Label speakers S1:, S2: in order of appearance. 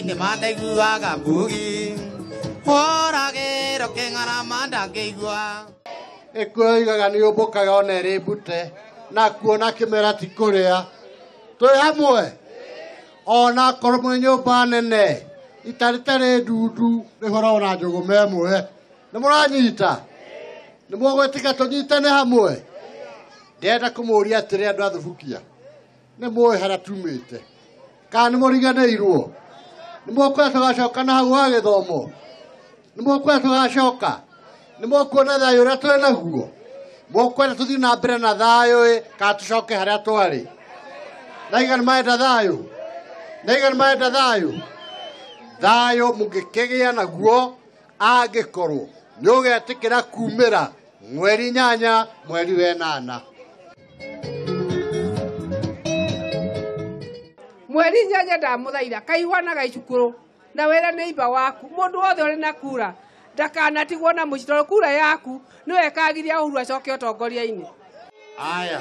S1: ne manda gua gambugi ora ge rokengara manda geigua
S2: ekuiga gani obokaga onere bute na kuona kimera tikuria toi hamwe ona kormo nyumba nene itaritare dudu rihora ona njugu memwe ni muranyita ni mugwetika tunyitane hamwe ndenda kumuria atiri andu athubukia ni muwe hara tumite kana ni muriganeirwo ni mukwenda tugacoka na hau ha githomo ni mukwenda tugacoka ni mukuona thayo uria turi naguo mukwenda tuthii na mbere na thayo kana tucoke haria twari naigana maenda thayo naigana maenda thayo thayo mungikigia naguo angikorwo ni ugetikira kumira mweri 8 mweri 8
S3: mweri 8 ndamuthaitha kaihwanaga icukuru na wera neiba waku mundu wothe uri na kura ndakanatigwo na mucitoro kura yaku niwe kagiria uhuru acoke utongoria-ini
S2: aya